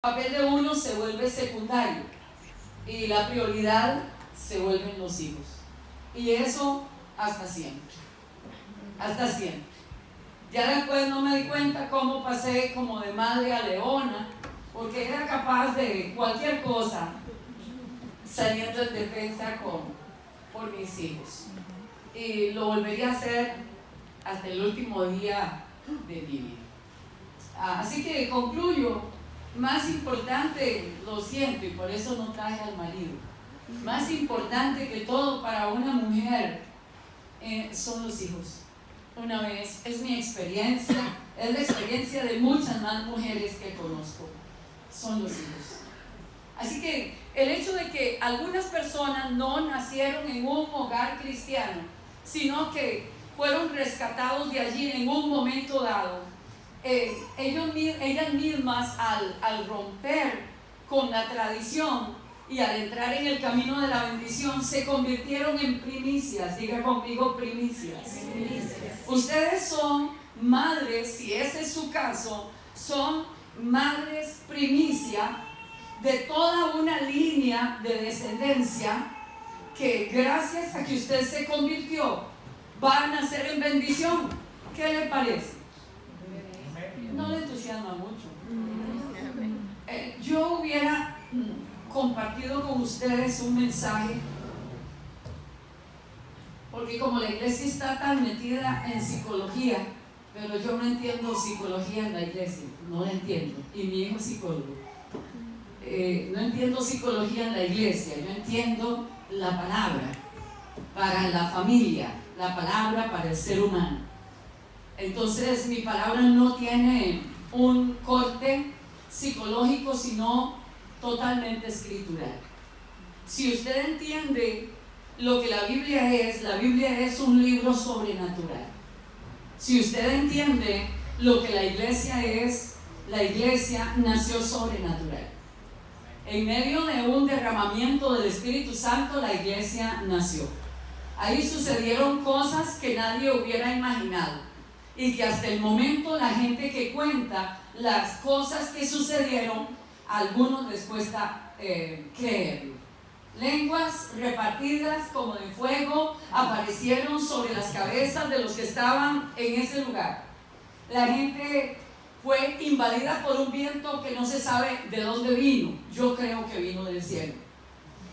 El papel de uno se vuelve secundario y la prioridad se vuelven los hijos. Y eso hasta siempre. Hasta siempre. Ya después no me di cuenta cómo pasé como de madre a leona, porque era capaz de cualquier cosa saliendo en defensa por mis hijos. Y lo volvería a hacer hasta el último día de mi vida. Así que concluyo. Más importante, lo siento y por eso no traje al marido, más importante que todo para una mujer son los hijos. Una vez, es mi experiencia, es la experiencia de muchas más mujeres que conozco, son los hijos. Así que el hecho de que algunas personas no nacieron en un hogar cristiano, sino que fueron rescatados de allí en un momento dado, ellas mismas al romper con la tradición y al entrar en el camino de la bendición se convirtieron en primicias. Diga conmigo, primicias. Ustedes son madres, si ese es su caso, son madres primicia de toda una línea de descendencia que gracias a que usted se convirtió van a nacer en bendición. ¿Qué le parece? No le entusiasma mucho. Yo hubiera compartido con ustedes un mensaje, porque como la iglesia está tan metida en psicología, pero yo no entiendo psicología en la iglesia, no la entiendo, y mi hijo es psicólogo. No entiendo psicología en la iglesia, yo entiendo la palabra para la familia, la palabra para el ser humano. Entonces mi palabra no tiene un corte psicológico, sino totalmente escritural. Si usted entiende lo que la Biblia es un libro sobrenatural. Si usted entiende lo que la iglesia es, la iglesia nació sobrenatural. En medio de un derramamiento del Espíritu Santo, la iglesia nació. Ahí sucedieron cosas que nadie hubiera imaginado. Y que hasta el momento la gente que cuenta las cosas que sucedieron, a algunos les cuesta creerlo. Lenguas repartidas como de fuego aparecieron sobre las cabezas de los que estaban en ese lugar. La gente fue invadida por un viento que no se sabe de dónde vino. Yo creo que vino del cielo.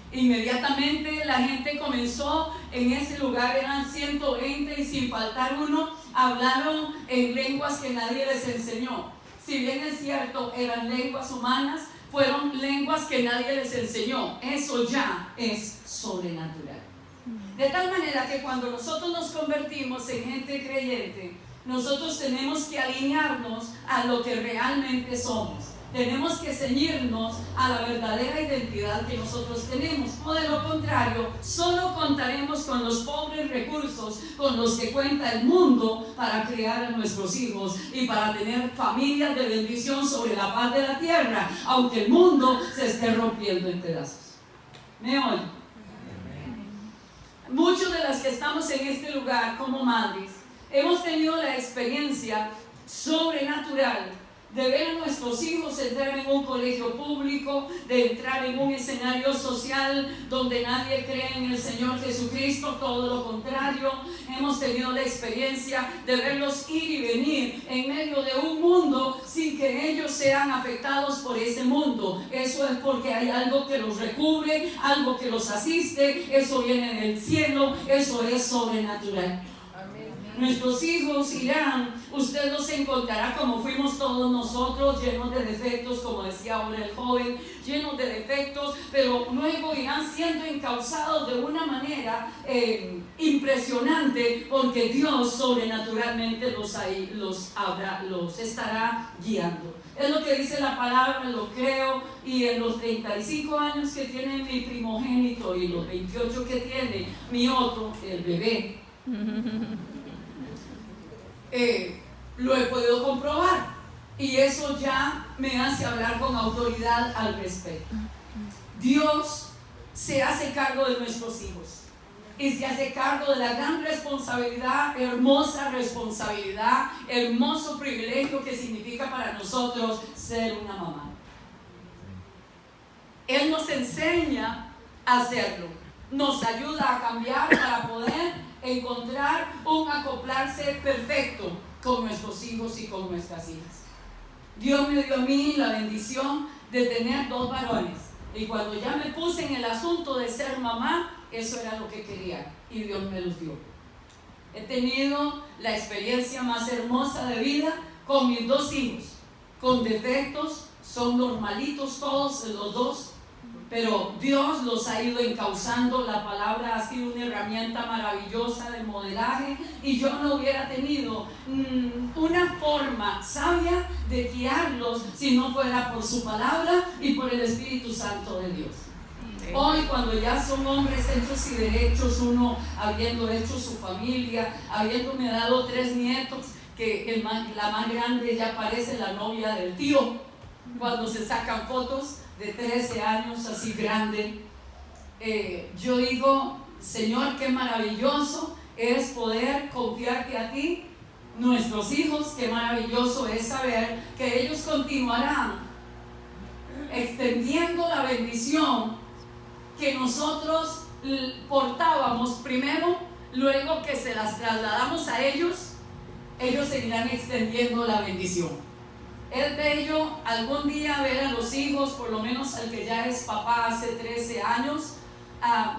Inmediatamente la gente comenzó en ese lugar, eran 120 y sin faltar uno, hablaron en lenguas que nadie les enseñó. Si bien es cierto, eran lenguas humanas, fueron lenguas que nadie les enseñó. Eso ya es sobrenatural. De tal manera que cuando nosotros nos convertimos en gente creyente, nosotros tenemos que alinearnos a lo que realmente somos. Tenemos que ceñirnos a la verdadera identidad que nosotros tenemos, o de lo contrario, solo contaremos con los pobres recursos con los que cuenta el mundo para criar a nuestros hijos y para tener familias de bendición sobre la faz de la tierra, aunque el mundo se esté rompiendo en pedazos. ¿Me oyen? Muchos de las que estamos en este lugar como madres hemos tenido la experiencia sobrenatural de ver a nuestros hijos entrar en un colegio público, de entrar en un escenario social donde nadie cree en el Señor Jesucristo, todo lo contrario. Hemos tenido la experiencia de verlos ir y venir en medio de un mundo sin que ellos sean afectados por ese mundo. Eso es porque hay algo que los recubre, algo que los asiste, eso viene del cielo, eso es sobrenatural. Nuestros hijos irán, usted los encontrará como fuimos todos nosotros, llenos de defectos, como decía ahora el joven, llenos de defectos, pero luego irán siendo encausados de una manera impresionante, porque Dios sobrenaturalmente los estará guiando. Es lo que dice la palabra, lo creo, y en los 35 años que tiene mi primogénito y los 28 que tiene mi otro, el bebé, lo he podido comprobar, y eso ya me hace hablar con autoridad al respecto. Dios se hace cargo de nuestros hijos y se hace cargo de la gran responsabilidad, hermosa responsabilidad, hermoso privilegio que significa para nosotros ser una mamá. Él nos enseña a hacerlo, nos ayuda a cambiar para poder encontrar un acoplarse perfecto con nuestros hijos y con nuestras hijas. Dios me dio a mí la bendición de tener 2 varones, y cuando ya me puse en el asunto de ser mamá, eso era lo que quería y Dios me los dio. He tenido la experiencia más hermosa de vida con mis 2 hijos, con defectos, son normalitos todos los 2, pero Dios los ha ido encauzando. La palabra ha sido una herramienta maravillosa de modelaje, y yo no hubiera tenido una forma sabia de guiarlos si no fuera por su palabra y por el Espíritu Santo de Dios. Hoy, cuando ya son hombres hechos y derechos, uno habiendo hecho su familia, habiéndome dado 3 nietos, que la más grande ya parece la novia del tío, cuando se sacan fotos de 13 años así grande, yo digo, Señor, qué maravilloso es poder confiarte a ti, nuestros hijos, qué maravilloso es saber que ellos continuarán extendiendo la bendición que nosotros portábamos primero, luego que se las trasladamos a ellos, ellos seguirán extendiendo la bendición. Es bello algún día ver a los hijos, por lo menos al que ya es papá hace 13 años,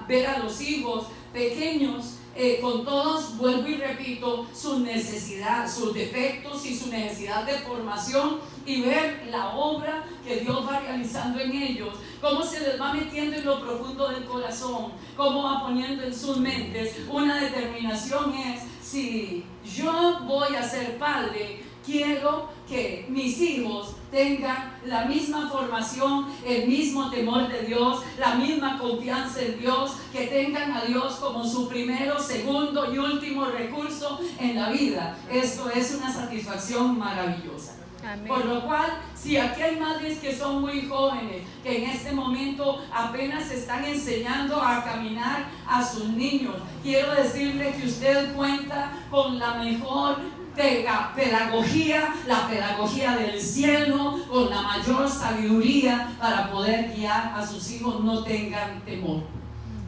ver a los hijos pequeños, con todos, vuelvo y repito, sus necesidades, sus defectos y su necesidad de formación, y ver la obra que Dios va realizando en ellos, cómo se les va metiendo en lo profundo del corazón, cómo va poniendo en sus mentes una determinación. Es, si yo voy a ser padre, quiero que mis hijos tengan la misma formación, el mismo temor de Dios, la misma confianza en Dios, que tengan a Dios como su primero, segundo y último recurso en la vida. Esto es una satisfacción maravillosa. Amén. Por lo cual, si aquí hay madres que son muy jóvenes, que en este momento apenas están enseñando a caminar a sus niños, quiero decirle que usted cuenta con la mejor pedagogía, la pedagogía del cielo, con la mayor sabiduría para poder guiar a sus hijos. No tengan temor.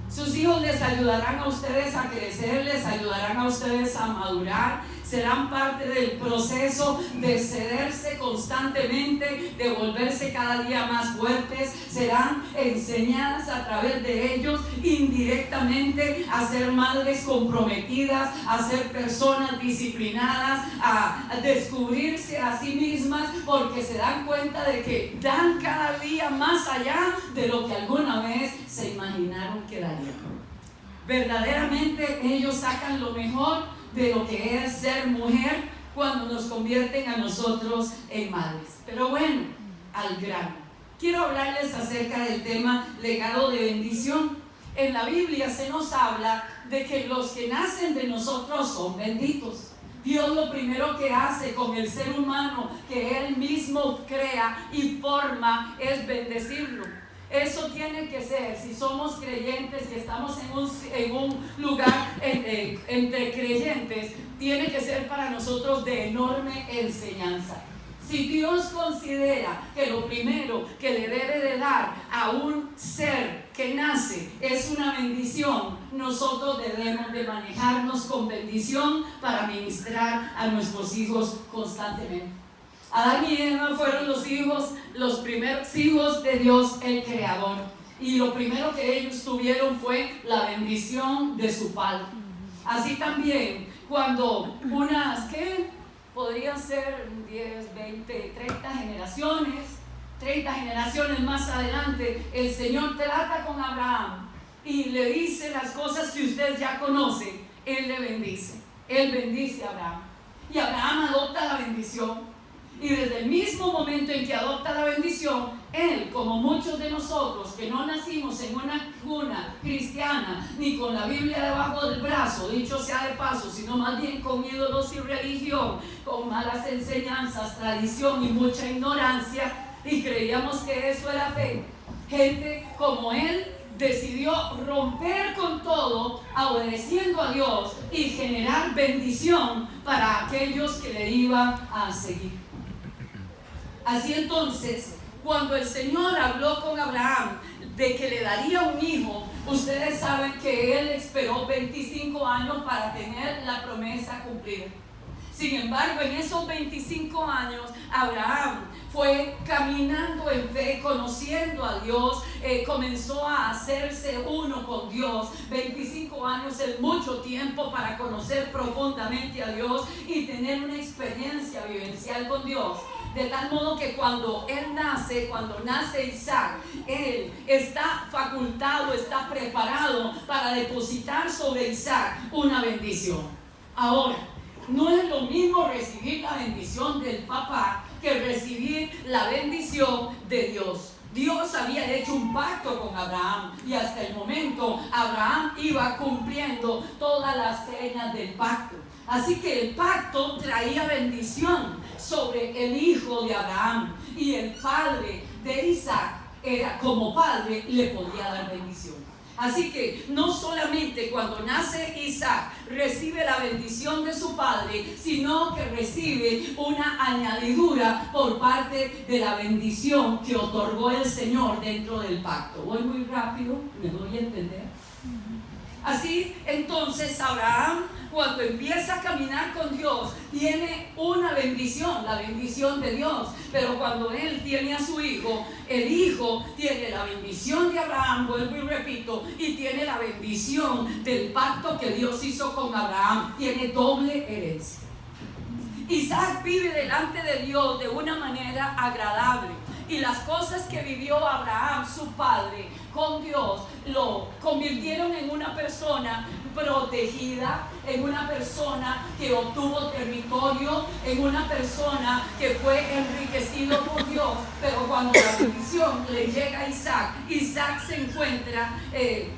Sus hijos les ayudarán a ustedes a crecer, les ayudarán a ustedes a madurar, serán parte del proceso de cederse constantemente, de volverse cada día más fuertes, serán enseñadas a través de ellos indirectamente a ser madres comprometidas, a ser personas disciplinadas, a descubrirse a sí mismas, porque se dan cuenta de que dan cada día más allá de lo que alguna vez se imaginaron que darían. Verdaderamente ellos sacan lo mejor de lo que es ser mujer cuando nos convierten a nosotros en madres. Pero bueno, al grano, quiero hablarles acerca del tema legado de bendición. En la Biblia se nos habla de que los que nacen de nosotros son benditos. Dios lo primero que hace con el ser humano que Él mismo crea y forma es bendecirlo. Eso tiene que ser, si somos creyentes y estamos en un lugar entre creyentes, tiene que ser para nosotros de enorme enseñanza. Si Dios considera que lo primero que le debe de dar a un ser que nace es una bendición, nosotros debemos de manejarnos con bendición para ministrar a nuestros hijos constantemente. Adán y Eva fueron los primeros hijos de Dios el Creador, y lo primero que ellos tuvieron fue la bendición de su padre. Así también, cuando ¿qué? Podrían ser 10, 20, 30 generaciones más adelante, el Señor trata con Abraham y le dice las cosas que usted ya conoce. Él le bendice, Él bendice a Abraham, y Abraham adopta la bendición. Y desde el mismo momento en que adopta la bendición, él, como muchos de nosotros que no nacimos en una cuna cristiana, ni con la Biblia debajo del brazo, dicho sea de paso, sino más bien con ídolos y religión, con malas enseñanzas, tradición y mucha ignorancia, y creíamos que eso era fe, gente como él decidió romper con todo, obedeciendo a Dios, y generar bendición para aquellos que le iban a seguir. Así entonces, cuando el Señor habló con Abraham de que le daría un hijo, ustedes saben que él esperó 25 años para tener la promesa cumplida. Sin embargo, en esos 25 años, Abraham fue caminando en fe, conociendo a Dios, comenzó a hacerse uno con Dios. 25 años es mucho tiempo para conocer profundamente a Dios y tener una experiencia vivencial con Dios. De tal modo que cuando nace Isaac, él está facultado, está preparado para depositar sobre Isaac una bendición. Ahora, no es lo mismo recibir la bendición del papá que recibir la bendición de Dios. Dios había hecho un pacto con Abraham y hasta el momento Abraham iba cumpliendo todas las señas del pacto. Así que el pacto traía bendición sobre el hijo de Abraham, y el padre de Isaac era como padre, le podía dar bendición. Así que no solamente cuando nace Isaac recibe la bendición de su padre, sino que recibe una añadidura por parte de la bendición que otorgó el Señor dentro del pacto. Voy muy rápido, ¿me doy a entender? Así entonces Abraham, cuando empieza a caminar con Dios, tiene una bendición, la bendición de Dios. Pero cuando él tiene a su hijo, el hijo tiene la bendición de Abraham, vuelvo y repito, y tiene la bendición del pacto que Dios hizo con Abraham. Tiene doble herencia. Isaac vive delante de Dios de una manera agradable. Y las cosas que vivió Abraham, su padre, con Dios, lo convirtieron en una persona protegida, en una persona que obtuvo territorio, en una persona que fue enriquecido por Dios. Pero cuando la bendición le llega a Isaac, Isaac se encuentra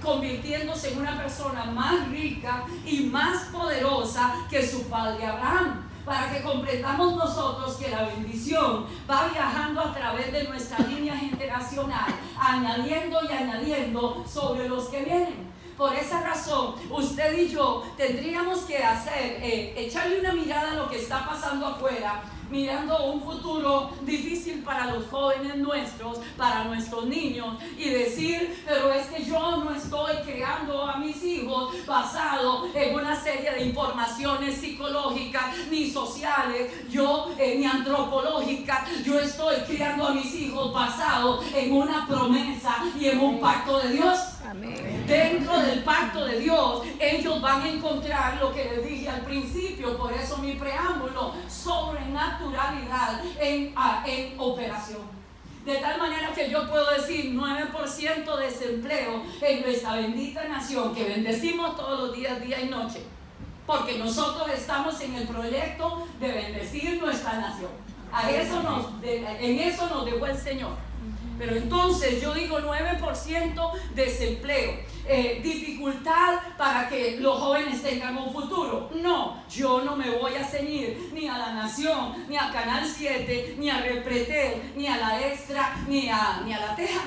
convirtiéndose en una persona más rica y más poderosa que su padre Abraham. Para que comprendamos nosotros que la bendición va viajando a través de nuestra línea generacional, añadiendo y añadiendo sobre los que vienen. Por esa razón, usted y yo tendríamos que echarle una mirada a lo que está pasando afuera, mirando un futuro difícil para los jóvenes nuestros, para nuestros niños, y decir, pero es que yo no estoy creando a mis hijos basado en una serie de informaciones psicológicas, ni sociales, ni antropológicas. Yo estoy criando a mis hijos basado en una promesa y en un pacto de Dios. Amén. Dentro del pacto de Dios, ellos van a encontrar lo que les dije al principio, por eso mi preámbulo, sobrenaturalidad en operación. De tal manera que yo puedo decir 9% de desempleo en nuestra bendita nación, que bendecimos todos los días, día y noche, porque nosotros estamos en el proyecto de bendecir nuestra nación. En eso nos dejó el Señor. Pero entonces yo digo 9% desempleo, dificultad para que los jóvenes tengan un futuro. No, yo no me voy a ceñir ni a La Nación, ni a Canal 7, ni a Repretel, ni a La Extra, ni a La Teja.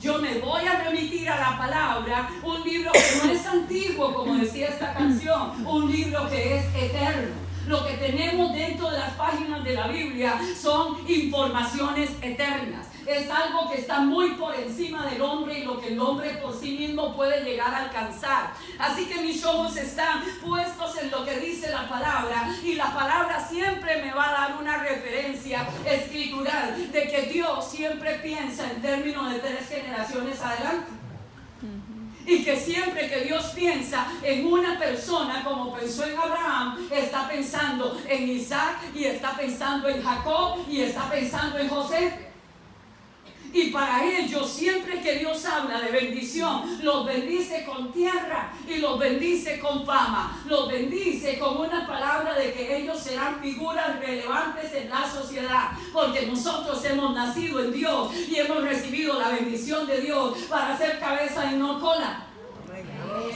Yo me voy a remitir a la palabra, un libro que no es antiguo, como decía esta canción, un libro que es eterno. Lo que tenemos dentro de las páginas de la Biblia son informaciones eternas. Es algo que está muy por encima del hombre y lo que el hombre por sí mismo puede llegar a alcanzar. Así que mis ojos están puestos en lo que dice la palabra, y la palabra siempre me va a dar una referencia escritural de que Dios siempre piensa en términos de 3 generaciones adelante. Y que siempre que Dios piensa en una persona como pensó en Abraham, está pensando en Isaac, y está pensando en Jacob, y está pensando en José. Y para ellos, siempre que Dios habla de bendición, los bendice con tierra y los bendice con fama. Los bendice con una palabra de que ellos serán figuras relevantes en la sociedad, porque nosotros hemos nacido en Dios y hemos recibido la bendición de Dios para ser cabeza y no cola.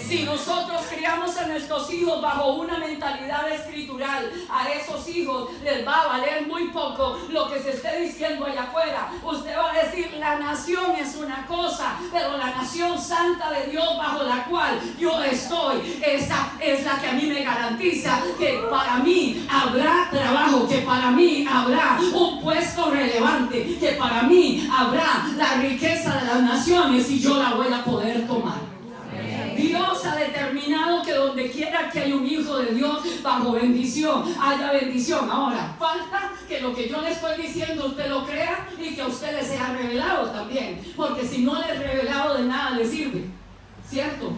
Si nosotros criamos a nuestros hijos bajo una mentalidad escritural, a esos hijos les va a valer muy poco lo que se esté diciendo allá afuera. Usted va a decir, la nación es una cosa, pero la nación santa de Dios bajo la cual yo estoy, esa es la que a mí me garantiza que para mí habrá trabajo, que para mí habrá un puesto relevante, que para mí habrá la riqueza de las naciones naciones y yo la voy a poder tomar. Dios ha determinado que donde quiera que haya un hijo de Dios bajo bendición, haya bendición. Ahora, falta que lo que yo le estoy diciendo usted lo crea y que a usted le sea revelado también. Porque si no le es revelado, de nada le sirve. ¿Cierto?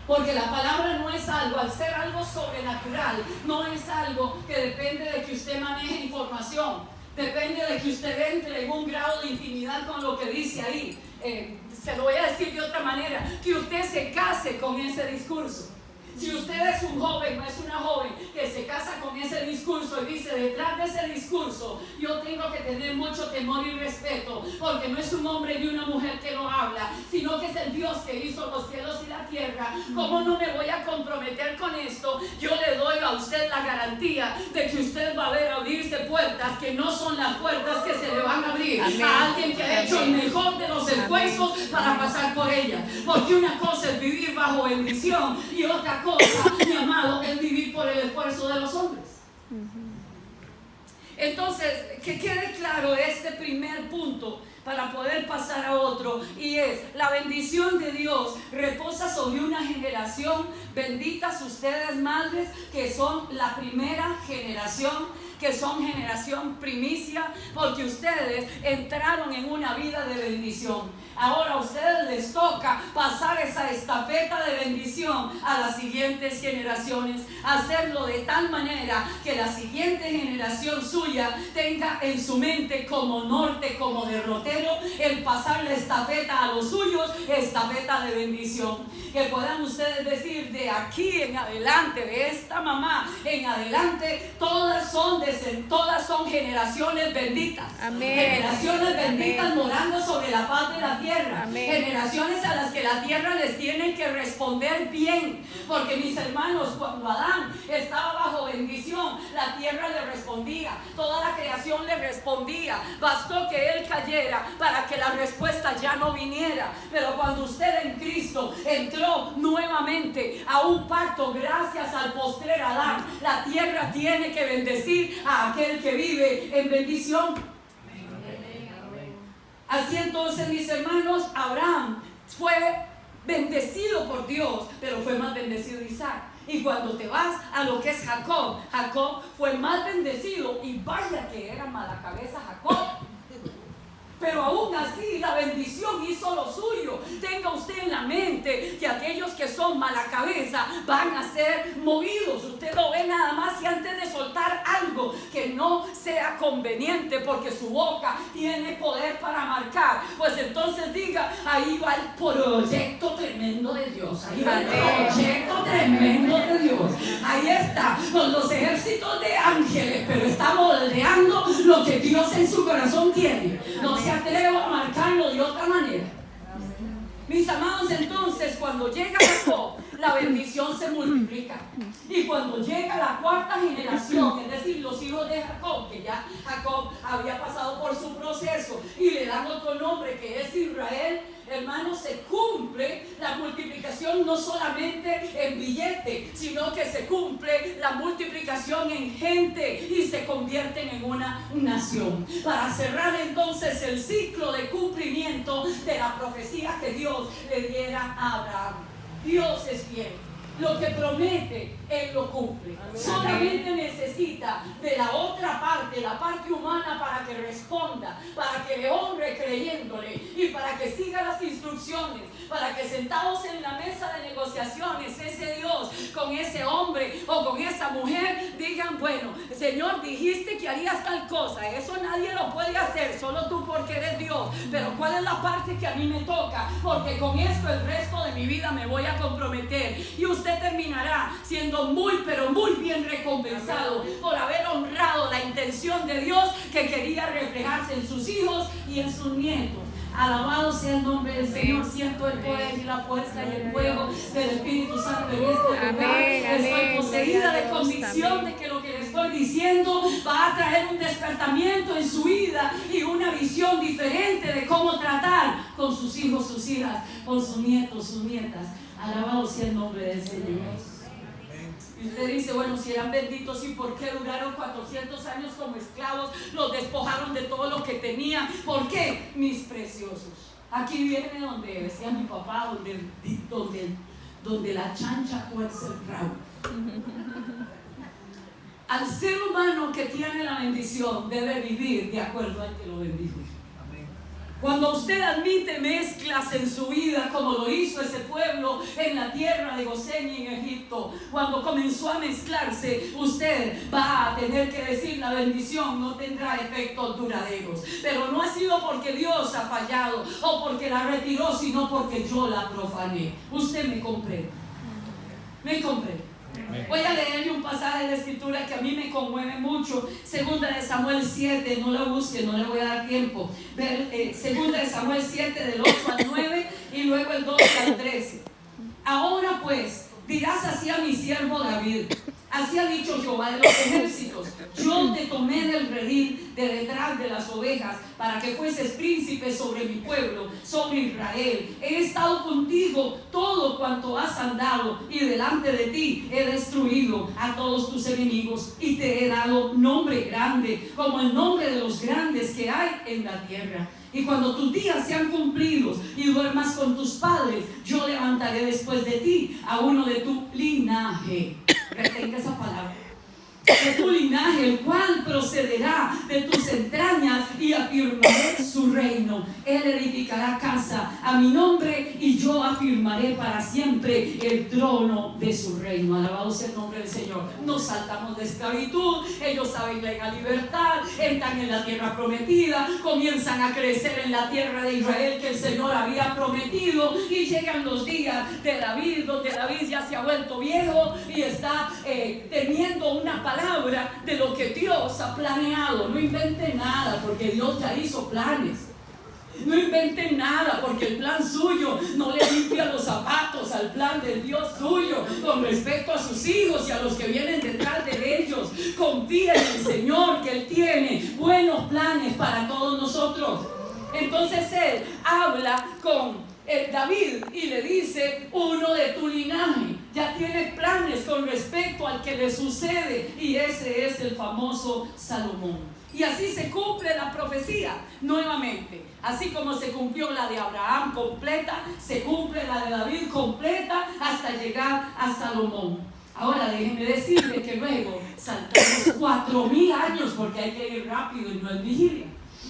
Porque la palabra no es algo, al ser algo sobrenatural, no es algo que depende de que usted maneje información. Depende de que usted entre en un grado de intimidad con lo que dice ahí. Se lo voy a decir de otra manera, que usted se case con ese discurso. Si usted es un joven o es una joven que se casa con ese discurso y dice, detrás de ese discurso yo tengo que tener mucho temor y respeto, porque no es un hombre ni una mujer que lo habla, sino que es el Dios que hizo los cielos y la tierra. ¿Cómo no me voy a comprometer con esto? Yo le doy a usted la garantía de que usted va a ver abrirse puertas que no son las puertas que se le van a abrir a alguien que ha hecho el mejor de los esfuerzos para pasar por ellas. Porque una cosa es vivir bajo bendición y otra cosa, mi amado, es vivir por el esfuerzo de los hombres. Entonces, que quede claro este primer punto para poder pasar a otro, y es: la bendición de Dios reposa sobre una generación. Benditas ustedes, madres, que son la primera generación, que son generación primicia, porque ustedes entraron en una vida de bendición. Ahora a ustedes les toca pasar esa estafeta de bendición a las siguientes generaciones, hacerlo de tal manera que la siguiente generación suya tenga en su mente como norte, como derrotero, el pasar la estafeta a los suyos, estafeta de bendición. Que puedan ustedes decir: de aquí en adelante, de esta mamá en adelante, todas son generaciones benditas. Amén. Generaciones benditas. Amén. Morando sobre la paz de la tierra. Amén. Generaciones a las que la tierra les tiene que responder bien. Porque, mis hermanos, cuando Adán estaba bajo bendición, la tierra le respondía, toda la creación le respondía. Bastó que él cayera para que la respuesta ya no viniera. Pero cuando usted en Cristo entró nuevamente a un pacto gracias al postrer Adán, la tierra tiene que bendecir a aquel que vive en bendición. Así entonces, mis hermanos, Abraham fue bendecido por Dios, pero fue más bendecido Isaac. Y cuando te vas a lo que es Jacob, Jacob fue más bendecido, y vaya que era mala cabeza Jacob. Pero aún así la bendición hizo lo suyo. Tenga usted en la mente que aquellos que son mala cabeza van a ser movidos. Usted lo ve nada más, y antes de soltar algo que no sea conveniente, porque su boca tiene poder para marcar, pues entonces diga: ahí va el proyecto tremendo de Dios. Ahí va el proyecto tremendo de Dios. Ahí está, con los ejércitos de ángeles, pero está moldeando lo que Dios en su corazón tiene. No se atreva a marcarlo de otra manera. Mis amados, entonces cuando llega Jacob, la bendición se multiplica. Y cuando llega la cuarta generación, es decir, los hijos de Jacob, que ya Jacob había pasado por su proceso, y le dan otro nombre que es Israel, hermanos, se cumple la multiplicación no solamente en billete, sino que se cumple la multiplicación en gente, y se convierten en una nación. Para cerrar entonces el ciclo de cumplimiento de la profecía que Dios le diera a Abraham. Dios es fiel. Lo que promete, Él lo cumple. Amén. Solamente necesita de la otra parte, la parte humana, para que responda, para que le honre creyéndole, y para que siga las instrucciones, para que sentados en la mesa de negociaciones, ese Dios con ese hombre o con esa mujer digan: bueno, Señor, dijiste que harías tal cosa, eso nadie lo puede hacer, solo tú, porque eres Dios, pero ¿cuál es la parte que a mí me toca? Porque con esto el resto de mi vida me voy a comprometer. Y usted terminará siendo muy, pero muy bien recompensado por haber honrado la intención de Dios que quería reflejarse en sus hijos y en sus nietos. Alabado sea el nombre del Señor. Siento el poder y la fuerza y el fuego del Espíritu Santo en este lugar. Estoy poseída de convicción de que lo que le estoy diciendo va a traer un despertamiento en su vida y una visión diferente de cómo tratar con sus hijos, sus hijas, con sus nietos, sus nietas. Alabado sea el nombre del Señor. Y usted dice: bueno, si eran benditos, ¿y por qué duraron 400 años como esclavos? Los despojaron de todo lo que tenían. ¿Por qué? Mis preciosos. Aquí viene donde decía mi papá, donde la chancha tuerce el rabo. Al ser humano que tiene la bendición debe vivir de acuerdo al que lo bendijo. Cuando usted admite mezclas en su vida, como lo hizo ese pueblo en la tierra de Gosén y en Egipto, cuando comenzó a mezclarse, usted va a tener que decir: la bendición no tendrá efectos duraderos. Pero no ha sido porque Dios ha fallado o porque la retiró, sino porque yo la profané. Usted me comprende. Me comprende. Voy a leerle un pasaje de la escritura que a mí me conmueve mucho. Segunda de Samuel 7, no la busque, no le voy a dar tiempo. Segunda de Samuel 7 del 8 al 9 y luego el 12 al 13. Ahora pues dirás así a mi siervo David: así ha dicho Jehová de los ejércitos: yo te tomé del redil de detrás de las ovejas para que fueses príncipe sobre mi pueblo, sobre Israel. He estado contigo todo cuanto has andado, y delante de ti he destruido a todos tus enemigos, y te he dado nombre grande, como el nombre de los grandes que hay en la tierra. Y cuando tus días sean cumplidos y duermas con tus padres, yo levantaré después de ti a uno de tu linaje. Retenga esa palabra. De tu linaje, el cual procederá de tus entrañas, y afirmaré su reino. Él edificará casa a mi nombre, y yo afirmaré para siempre el trono de su reino. Alabado sea el nombre del Señor. Nos saltamos de esclavitud, ellos saben la libertad, entran en la tierra prometida, comienzan a crecer en la tierra de Israel que el Señor había prometido, y llegan los días de David, donde David ya se ha vuelto viejo y está teniendo una palabra de lo que Dios ha planeado. No inventen nada, porque Dios ya hizo planes. No inventen nada, porque el plan suyo no le limpia los zapatos al plan del Dios suyo con respecto a sus hijos y a los que vienen detrás de ellos. Confía en el Señor, que Él tiene buenos planes para todos nosotros. Entonces Él habla con David y le dice: uno de tu linaje ya tiene planes con respecto al que le sucede, y ese es el famoso Salomón. Y así se cumple la profecía nuevamente. Así como se cumplió la de Abraham completa, se cumple la de David completa hasta llegar a Salomón. Ahora déjenme decirle que luego saltamos 4,000 años, porque hay que ir rápido y no es vigilia.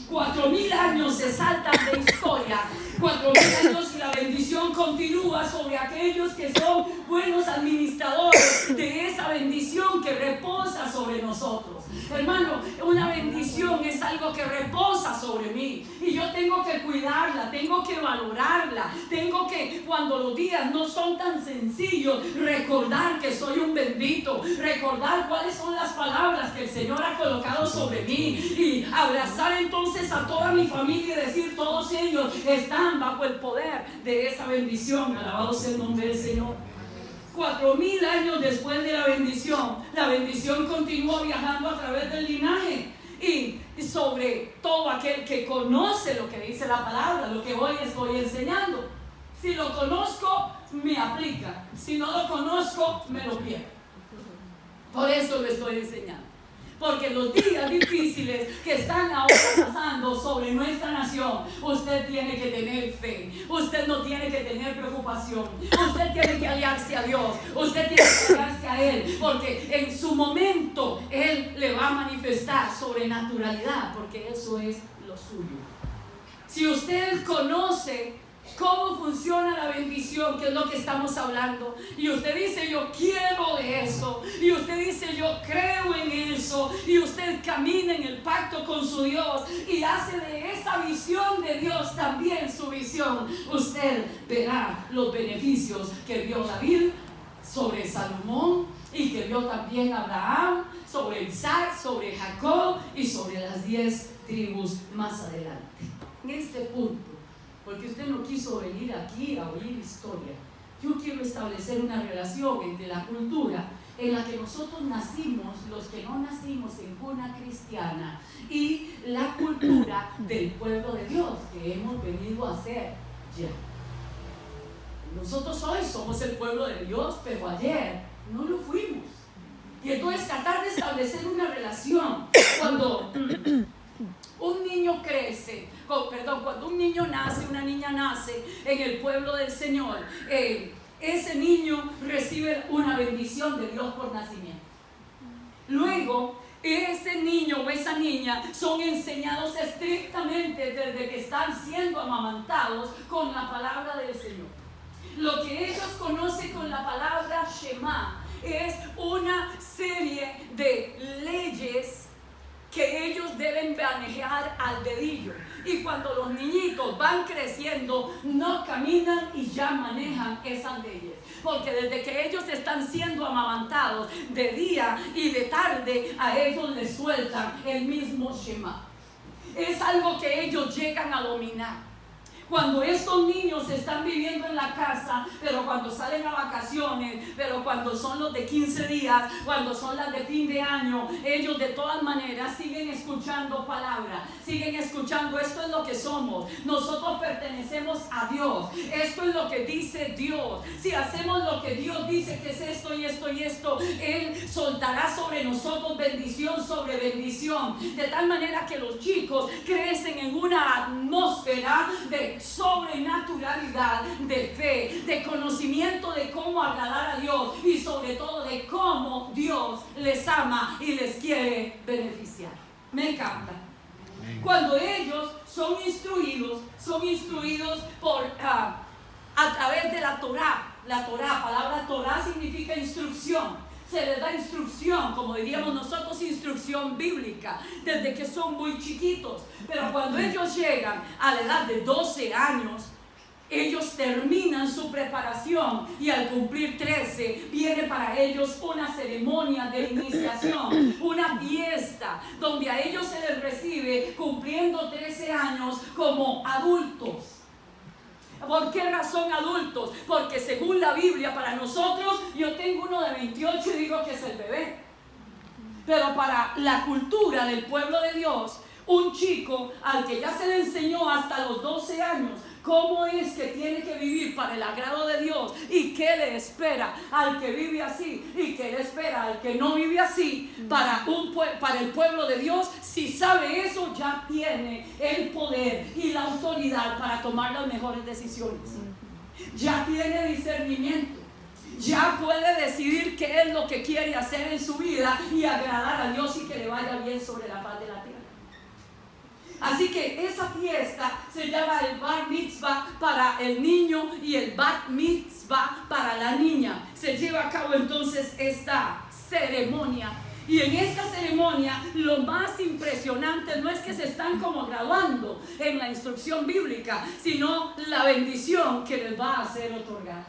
4,000 años se saltan de historia, 4,000 años, y la bendición continúa sobre aquellos que son buenos administradores de esa bendición que reposa sobre nosotros. Hermano, una bendición es algo que reposa sobre mí, y yo tengo que cuidarla, tengo que valorarla, tengo que, cuando los días no son tan sencillos, recordar que soy un bendito, recordar cuáles son las palabras que el Señor ha colocado sobre mí, y abrazar entonces a toda mi familia y decir: todos ellos están bajo el poder de esa bendición. Alabado sea el nombre del Señor. 4,000 años después de la bendición continuó viajando a través del linaje, y sobre todo aquel que conoce lo que dice la palabra, lo que hoy estoy enseñando. Si lo conozco, me aplica; si no lo conozco, me lo pierdo. Por eso lo estoy enseñando. Porque los días difíciles que están ahora pasando sobre nuestra nación, usted tiene que tener fe, usted no tiene que tener preocupación, usted tiene que aliarse a Dios, usted tiene que aliarse a Él, porque en su momento Él le va a manifestar sobrenaturalidad, porque eso es lo suyo. Si usted conoce cómo funciona la bendición, que es lo que estamos hablando, y usted dice: yo quiero de eso, y usted dice: yo creo en eso, y usted camina en el pacto con su Dios y hace de esa visión de Dios también su visión, usted verá los beneficios que vio David sobre Salomón, y que vio también Abraham, sobre Isaac, sobre Jacob y sobre las 10 tribus más adelante. En este punto, porque usted no quiso venir aquí a oír historia, yo quiero establecer una relación entre la cultura en la que nosotros nacimos, los que no nacimos en cuna cristiana, y la cultura del pueblo de Dios que hemos venido a ser ya. Nosotros hoy somos el pueblo de Dios, pero ayer no lo fuimos. Y entonces tratar de establecer una relación cuando Un niño crece, cuando un niño nace, una niña nace en el pueblo del Señor, ese niño recibe una bendición de Dios por nacimiento. Luego, ese niño o esa niña son enseñados estrictamente desde que están siendo amamantados con la palabra del Señor. Lo que ellos conocen con la palabra Shema es una serie de leyes que ellos deben manejar al dedillo. Y cuando los niñitos van creciendo, no caminan y ya manejan esas leyes. Porque desde que ellos están siendo amamantados de día y de tarde, a ellos les sueltan el mismo Shema. Es algo que ellos llegan a dominar. Cuando estos niños están viviendo en la casa, pero cuando salen a vacaciones, pero cuando son los de 15 días, cuando son las de fin de año, ellos de todas maneras siguen escuchando palabra, siguen escuchando: esto es lo que somos, nosotros pertenecemos a Dios, esto es lo que dice Dios, si hacemos lo que Dios dice que es esto y esto y esto, Él soltará sobre nosotros bendición sobre bendición, de tal manera que los chicos crecen en una atmósfera de sobrenaturalidad, de fe, de conocimiento de cómo agradar a Dios y sobre todo de cómo Dios les ama y les quiere beneficiar. Me encanta. Cuando ellos son instruidos por a través de la Torá. La Torá, palabra Torá significa instrucción. Se les da instrucción, como diríamos nosotros, instrucción bíblica, desde que son muy chiquitos. Pero cuando ellos llegan a la edad de 12 años, ellos terminan su preparación y al cumplir 13 viene para ellos una ceremonia de iniciación, una fiesta donde a ellos se les recibe cumpliendo 13 años como adultos. ¿Por qué razón adultos? Porque según la Biblia, para nosotros, yo tengo uno de 28 y digo que es el bebé. Pero para la cultura del pueblo de Dios, un chico al que ya se le enseñó hasta los 12 años cómo es que tiene que vivir para el agrado de Dios y qué le espera al que vive así y qué le espera al que no vive así, para el pueblo de Dios, si sabe eso, ya tiene el poder y la autoridad para tomar las mejores decisiones. Ya tiene discernimiento. Ya puede decidir qué es lo que quiere hacer en su vida y agradar a Dios y que le vaya bien sobre la faz de la tierra. Así que esa fiesta se llama el Bar Mitzvah para el niño y el Bat Mitzvah para la niña. Se lleva a cabo entonces esta ceremonia. Y en esta ceremonia lo más impresionante no es que se están como graduando en la instrucción bíblica, sino la bendición que les va a hacer otorgar.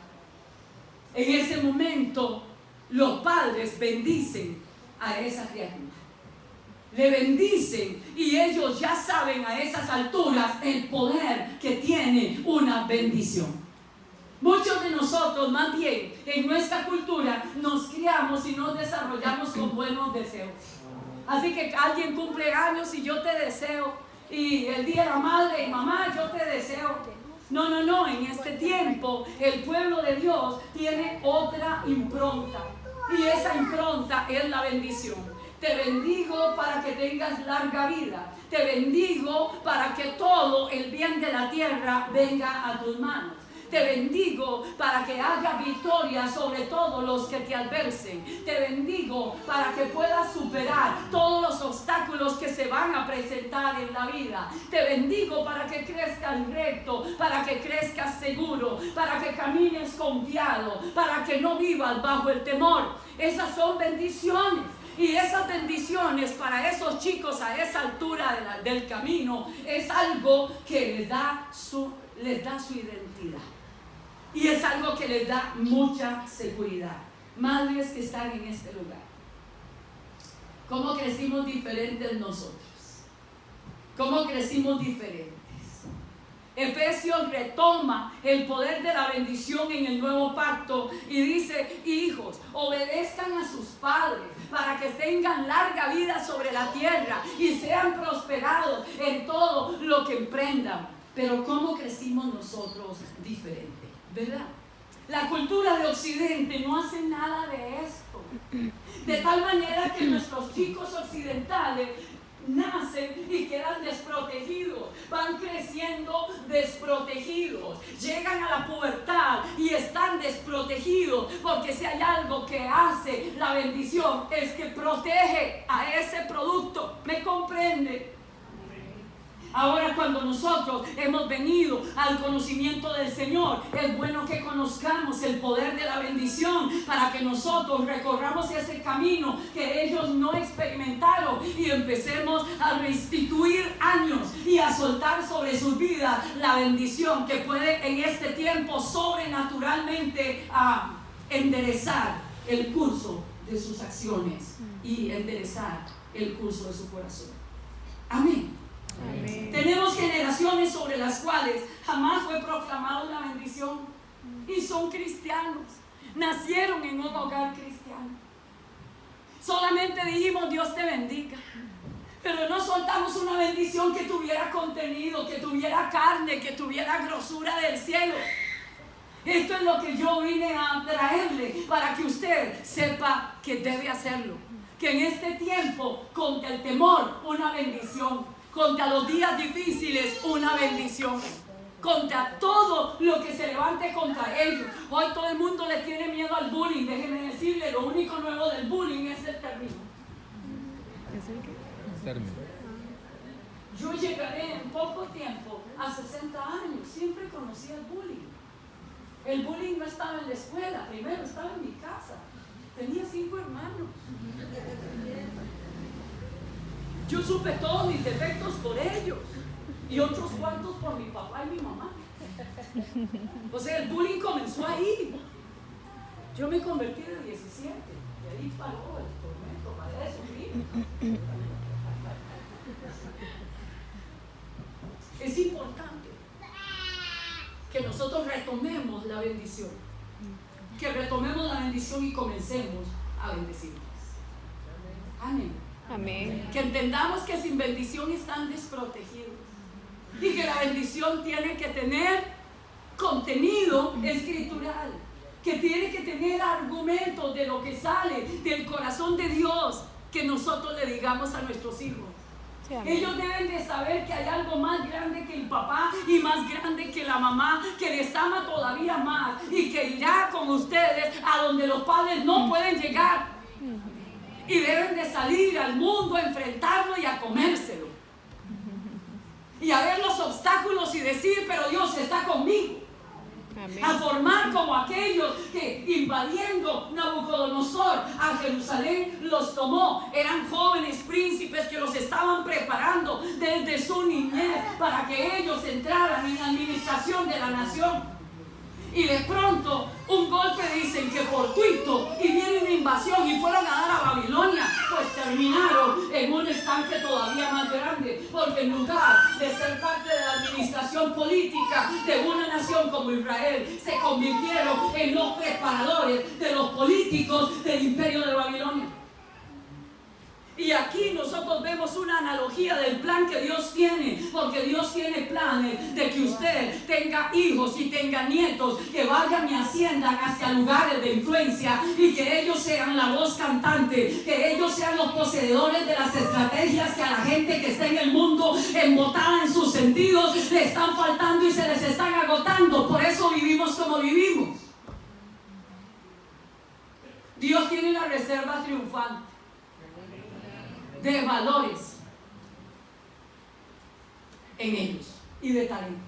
En ese momento los padres bendicen a esa criatura. Le bendicen y ellos ya saben a esas alturas el poder que tiene una bendición. Muchos de nosotros, más bien, en nuestra cultura, nos criamos y nos desarrollamos con buenos deseos. Así que alguien cumple años y yo te deseo, y el día de la madre y mamá, yo te deseo. No, en este tiempo el pueblo de Dios tiene otra impronta y esa impronta es la bendición. Te bendigo para que tengas larga vida. Te bendigo para que todo el bien de la tierra venga a tus manos. Te bendigo para que haga victoria sobre todos los que te adversen. Te bendigo para que puedas superar todos los obstáculos que se van a presentar en la vida. Te bendigo para que crezcas recto, para que crezcas seguro, para que camines confiado, para que no vivas bajo el temor. Esas son bendiciones. Y esas bendiciones para esos chicos a esa altura del camino es algo que les da su identidad. Y es algo que les da mucha seguridad. Madres que están en este lugar, ¿cómo crecimos diferentes nosotros? ¿Cómo crecimos diferentes? Efesios retoma el poder de la bendición en el nuevo pacto y dice: hijos, obedezcan a sus padres para que tengan larga vida sobre la tierra y sean prosperados en todo lo que emprendan. Pero ¿cómo crecimos nosotros diferente? ¿Verdad? La cultura de Occidente no hace nada de esto. De tal manera que nuestros chicos occidentales nacen y quedan desprotegidos, van creciendo desprotegidos, llegan a la pubertad y están desprotegidos, porque si hay algo que hace la bendición es que protege a ese producto. ¿Me comprende? Ahora, cuando nosotros hemos venido al conocimiento del Señor, es bueno que conozcamos el poder de la bendición para que nosotros recorramos ese camino que ellos no experimentaron y empecemos a restituir años y a soltar sobre sus vidas la bendición que puede en este tiempo sobrenaturalmente enderezar el curso de sus acciones y enderezar el curso de su corazón. Amén. Amén. Tenemos generaciones sobre las cuales jamás fue proclamada una bendición y son cristianos, nacieron en un hogar cristiano. Solamente dijimos Dios te bendiga, pero no soltamos una bendición que tuviera contenido, que tuviera carne, que tuviera grosura del cielo. Esto es lo que yo vine a traerle para que usted sepa que debe hacerlo, que en este tiempo contra el temor una bendición, contra los días difíciles una bendición, contra todo lo que se levante contra ellos. Hoy todo el mundo le tiene miedo al bullying. Déjenme decirle, lo único nuevo del bullying es el término. ¿Es el qué? Término. Yo llegaré en poco tiempo a 60 años. Siempre conocí el bullying. El bullying no estaba en la escuela, primero estaba en mi casa. Tenía 5 hermanos. Yo supe todos mis defectos por ellos y otros cuantos por mi papá y mi mamá. O sea, el bullying comenzó ahí. Yo me convertí de 17 y ahí paró el tormento, paré de sufrir. Es importante que nosotros retomemos la bendición, que retomemos la bendición y comencemos a bendecirnos. Amén. Amén. Que entendamos que sin bendición están desprotegidos y que la bendición tiene que tener contenido escritural, que tiene que tener argumentos de lo que sale del corazón de Dios, que nosotros le digamos a nuestros hijos. Sí, ellos deben de saber que hay algo más grande que el papá y más grande que la mamá, que les ama todavía más y que irá con ustedes a donde los padres no pueden llegar. Y deben de salir al mundo a enfrentarlo y a comérselo. Y a ver los obstáculos y decir, pero Dios está conmigo. Amén. A formar como aquellos que invadiendo Nabucodonosor a Jerusalén los tomó. Eran jóvenes príncipes que los estaban preparando desde su niñez para que ellos entraran en la administración de la nación. Y de pronto un golpe dicen que fortuito y viene una invasión y fueron a dar a Babilonia, pues terminaron en un estanque todavía más grande, porque en lugar de ser parte de la administración política de una nación como Israel, se convirtieron en los preparadores de los políticos del imperio de Babilonia. Y aquí nosotros vemos una analogía del plan que Dios tiene, porque Dios tiene planes de que usted tenga hijos y tenga nietos que vayan y asciendan hacia lugares de influencia y que ellos sean la voz cantante, que ellos sean los poseedores de las estrategias que a la gente que está en el mundo embotada en sus sentidos le están faltando y se les están agotando. Por eso vivimos como vivimos. Dios tiene una reserva triunfante de valores en ellos y de talento.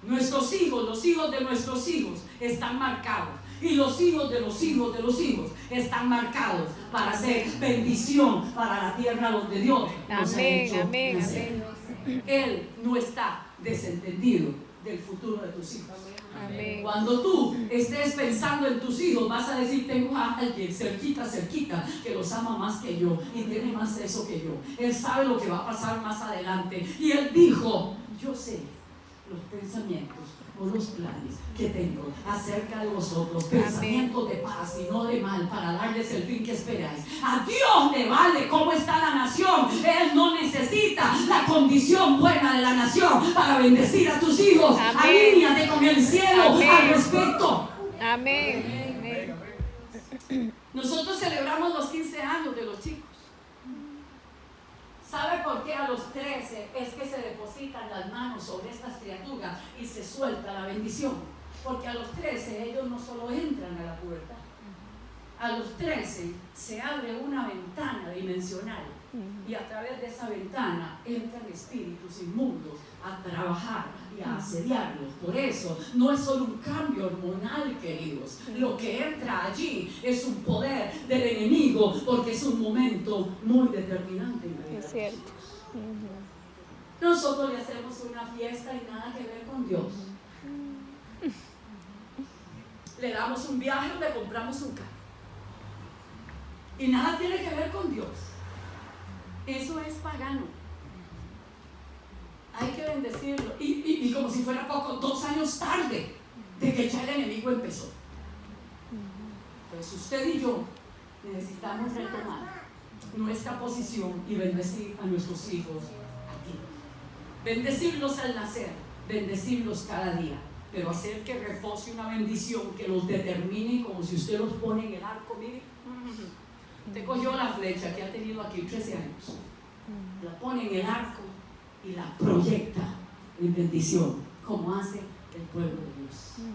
Nuestros hijos, los hijos de nuestros hijos están marcados, y los hijos de los hijos de los hijos están marcados para ser bendición para la tierra donde Dios nos ha hecho nacer. Él no está desentendido del futuro de tus hijos. Amén. Cuando tú estés pensando en tus hijos, vas a decir, tengo a alguien cerquita, que los ama más que yo y tiene más eso que yo. Él sabe lo que va a pasar más adelante. Y él dijo, yo sé los pensamientos o los planes que tengo acerca de vosotros, pensamientos de paz y no de mal, para darles el fin que esperáis. A Dios le vale cómo está la nación. Él no necesita la condición buena de la nación para bendecir a tus hijos. Alíñate con el cielo. Amén. Al respecto. Amén. Nosotros celebramos los 15 años de los chicos ¿Sabe por qué a los 13 es que se depositan las manos sobre estas criaturas y se suelta la bendición? Porque a los 13 ellos no solo entran a la pubertad, a los 13 se abre una ventana dimensional y a través de esa ventana entran espíritus inmundos a trabajar y a asediarlos. Por eso no es solo un cambio hormonal, queridos. Lo que entra allí es un poder del enemigo, porque es un momento muy determinante en la vida. Es cierto. Nosotros le hacemos una fiesta y nada que ver con Dios. Le damos un viaje o le compramos un carro y nada tiene que ver con Dios. Eso es pagano. Hay que bendecirlo. Y como si fuera poco, 2 años tarde de que ya el enemigo empezó. Pues usted y yo necesitamos retomar nuestra posición y bendecir a nuestros hijos aquí. Bendecirlos al nacer, bendecirlos cada día, pero hacer que repose una bendición que los determine, como si usted los pone en el arco. Mire, usted cogió la flecha que ha tenido aquí 13 años, la pone en el arco y la proyecta en bendición, como hace el pueblo de Dios.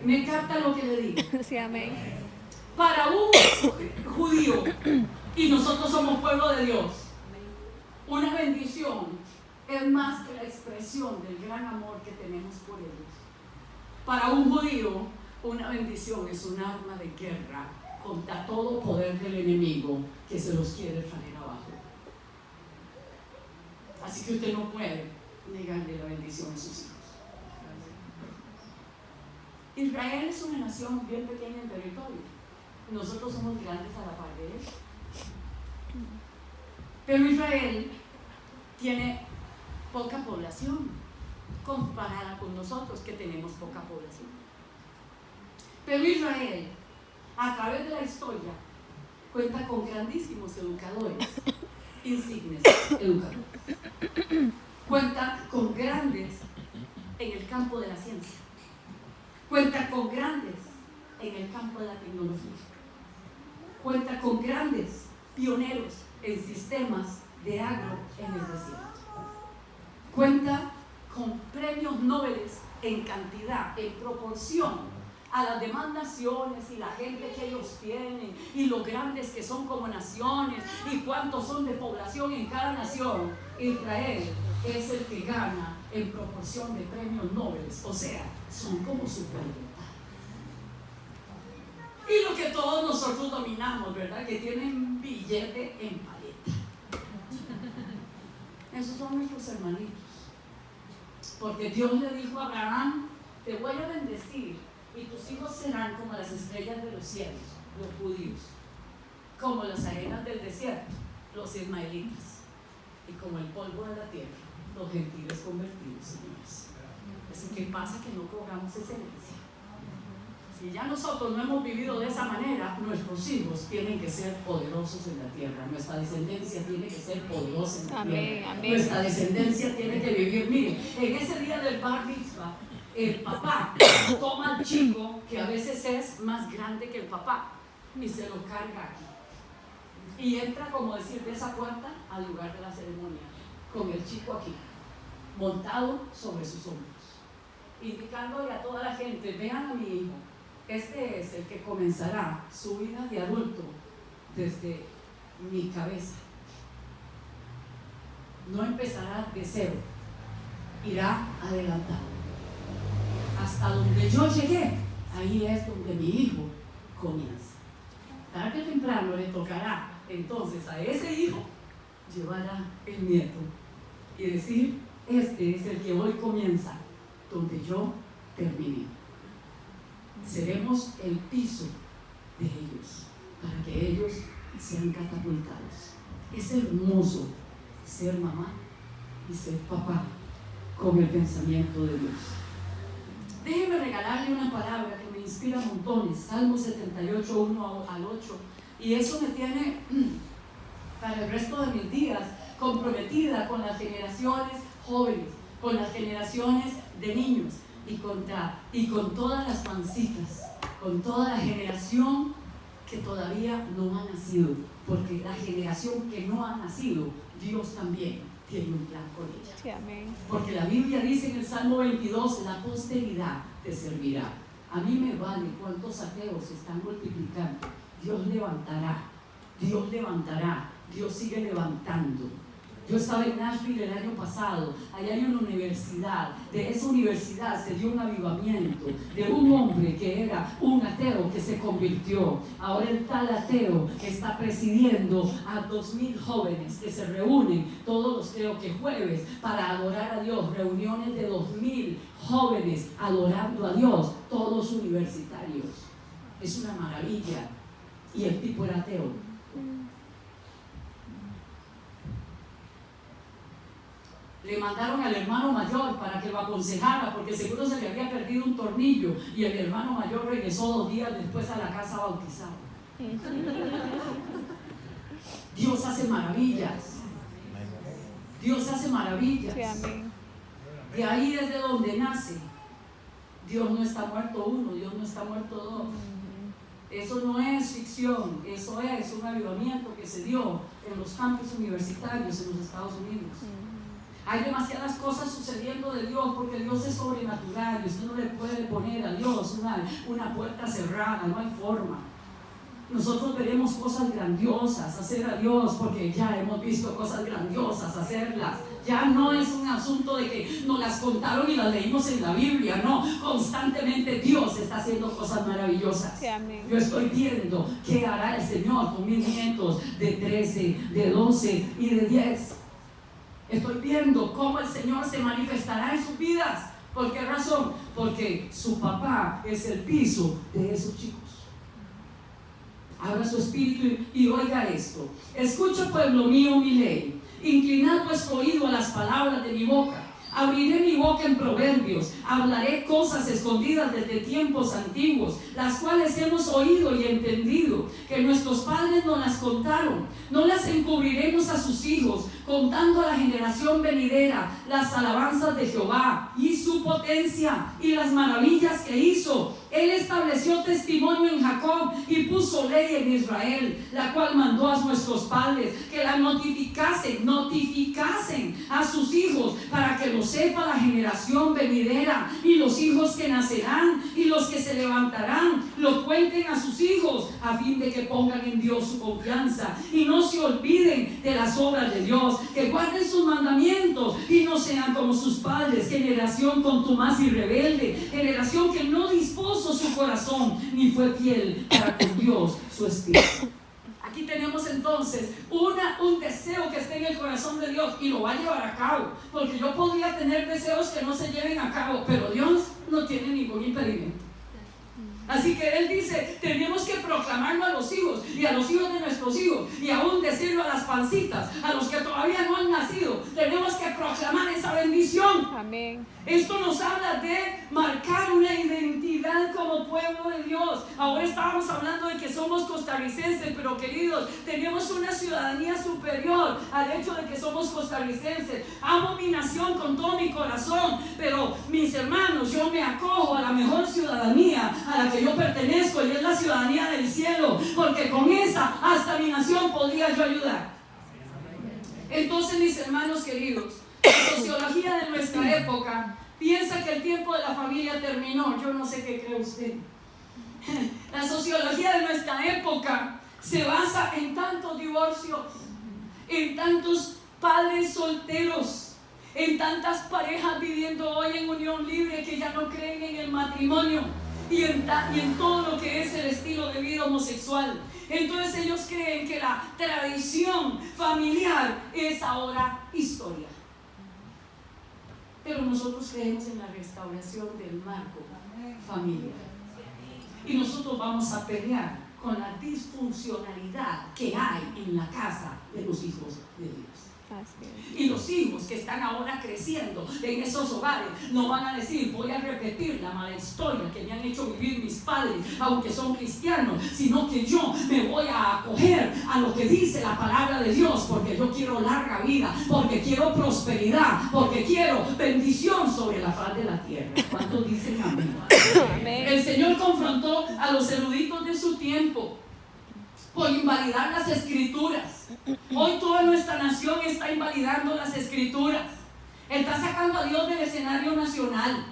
Me encanta lo que le digo. Sí, amén. Para un judío, y nosotros somos pueblo de Dios, una bendición es más que la expresión del gran amor que tenemos por ellos. Para un judío, una bendición es un arma de guerra contra todo poder del enemigo que se los quiere traer abajo. Así que usted no puede negarle la bendición a sus hijos. Israel es una nación bien pequeña en territorio. Nosotros somos grandes a la par de él. Pero Israel tiene poca población comparada con nosotros, que tenemos poca población. Pero Israel, a través de la historia, cuenta con grandísimos educadores, insignes educadores. Cuenta con grandes en el campo de la ciencia. Cuenta con grandes en el campo de la tecnología. Cuenta con grandes pioneros en sistemas de agro en el desierto. Cuenta con premios Nobel en cantidad, en proporción a las demandaciones y la gente que ellos tienen y lo grandes que son como naciones y cuántos son de población en cada nación. Israel es el que gana en proporción de premios Nobel, o sea, son como superdotados. Y lo que todos nosotros dominamos, ¿verdad? Que tienen billete en paleta. Esos son nuestros hermanitos. Porque Dios le dijo a Abraham: te voy a bendecir y tus hijos serán como las estrellas de los cielos, los judíos, como las arenas del desierto, los ismaelitas, y como el polvo de la tierra, los gentiles convertidos, señores. Así que pasa que no cobramos esa herencia. Si ya nosotros no hemos vivido de esa manera, nuestros hijos tienen que ser poderosos en la tierra. Nuestra descendencia tiene que ser poderosa en la tierra. Amén. Nuestra descendencia tiene que vivir. Miren, en ese día del Bar Mitzvah, el papá toma al chico, que a veces es más grande que el papá, y se lo carga aquí. Y entra, como decir, de esa puerta al lugar de la ceremonia, con el chico aquí, montado sobre sus hombros, indicándole a toda la gente: vean a mi hijo. Este es el que comenzará su vida de adulto desde mi cabeza. No empezará de cero, irá adelantado. Hasta donde yo llegué, ahí es donde mi hijo comienza. Tarde o temprano le tocará entonces a ese hijo llevar el nieto y decir: este es el que hoy comienza donde yo terminé. Seremos el piso de ellos para que ellos sean catapultados. Es hermoso ser mamá y ser papá con el pensamiento de Dios. Déjeme regalarle una palabra que me inspira montones. Salmo 78, 1 al 8. Y eso me tiene para el resto de mis días comprometida con las generaciones jóvenes, con las generaciones de niños y con todas las mancitas, con toda la generación que todavía no ha nacido, porque la generación que no ha nacido Dios también tiene un plan con ella. Sí, amén. Porque la Biblia dice en el Salmo 22, la posteridad te servirá. A mí me vale cuántos ateos se están multiplicando. Dios levantará, Dios levantará, Dios sigue levantando. Yo estaba en Nashville el año pasado, allá hay una universidad, de esa universidad se dio un avivamiento de un hombre que era un ateo que se convirtió. Ahora el tal ateo está presidiendo a 2,000 jóvenes que se reúnen todos los, creo que jueves, para adorar a Dios, reuniones de 2,000 jóvenes adorando a Dios, todos universitarios. Es una maravilla. Y el tipo era ateo. Le mandaron al hermano mayor para que lo aconsejara, porque seguro se le había perdido un tornillo, y el hermano mayor regresó 2 días después a la casa bautizado. Dios hace maravillas. Dios hace maravillas. De ahí es de donde nace. Dios no está muerto uno, Dios no está muerto dos. Eso no es ficción, eso es un avivamiento que se dio en los campus universitarios en los Estados Unidos. Hay demasiadas cosas sucediendo de Dios, porque Dios es sobrenatural y usted no le puede poner a Dios una puerta cerrada, no hay forma. Nosotros veremos cosas grandiosas hacer a Dios, porque ya hemos visto cosas grandiosas hacerlas. Ya no es un asunto de que nos las contaron y las leímos en la Biblia, no, constantemente Dios está haciendo cosas maravillosas. Sí, amén. Yo estoy viendo qué hará el Señor con mis nietos de 13, de 12 y de 10. Estoy viendo cómo el Señor se manifestará en sus vidas. ¿Por qué razón? Porque su papá es el piso de esos chicos. Abra su espíritu y oiga esto. Escucha, pueblo mío, mi ley. Inclinad vuestro oído a las palabras de mi boca. Abriré mi boca en proverbios, hablaré cosas escondidas desde tiempos antiguos, las cuales hemos oído y entendido, que nuestros padres nos las contaron. No las encubriremos a sus hijos, contando a la generación venidera las alabanzas de Jehová y su potencia y las maravillas que hizo. Él estableció testimonio en Jacob y puso ley en Israel, la cual mandó a nuestros padres que la notificasen a sus hijos, para que lo sepa la generación venidera, y los hijos que nacerán y los que se levantarán lo cuenten a sus hijos, a fin de que pongan en Dios su confianza y no se olviden de las obras de Dios, que guarden sus mandamientos y no sean como sus padres, generación contumaz y rebelde, generación que no dispuso su corazón ni fue fiel para con Dios su espíritu. Aquí tenemos entonces un deseo que esté en el corazón de Dios y lo va a llevar a cabo, porque yo podría tener deseos que no se lleven a cabo, pero Dios no tiene ningún impedimento. Así que Él dice, tenemos que proclamarlo a los hijos y a los hijos de nuestros hijos, y aún decirlo a las pancitas, a los que todavía no han nacido. Tenemos que proclamar esa bendición. Amén. Esto nos habla de marcar una identidad como pueblo de Dios. Ahora estábamos hablando de que somos costarricenses, pero queridos, tenemos una ciudadanía superior al hecho de que somos costarricenses. Amo mi nación con todo mi corazón, pero mis hermanos, yo me acojo a la mejor ciudadanía a la que yo pertenezco, y es la ciudadanía del cielo, porque con esa hasta mi nación podría yo ayudar. Entonces, mis hermanos queridos, la sociología de nuestra época piensa que el tiempo de la familia terminó. Yo no sé qué cree usted. La sociología de nuestra época se basa en tantos divorcios, en tantos padres solteros, en tantas parejas viviendo hoy en unión libre que ya no creen en el matrimonio, y en todo lo que es el estilo de vida homosexual. Entonces ellos creen que la tradición familiar es ahora historia. Pero nosotros creemos en la restauración del marco familiar. Y nosotros vamos a pelear con la disfuncionalidad que hay en la casa de los hijos de Dios. Y los hijos que están ahora creciendo en esos hogares no van a decir, voy a repetir la mala historia que me han hecho vivir mis padres, aunque son cristianos, sino que yo me voy a acoger a lo que dice la palabra de Dios, porque yo quiero larga vida, porque quiero prosperidad, porque quiero bendición sobre la faz de la tierra. ¿Cuántos dicen amén? El Señor confrontó a los eruditos de su tiempo por invalidar las escrituras. Hoy toda nuestra nación está invalidando las escrituras, está sacando a Dios del escenario nacional.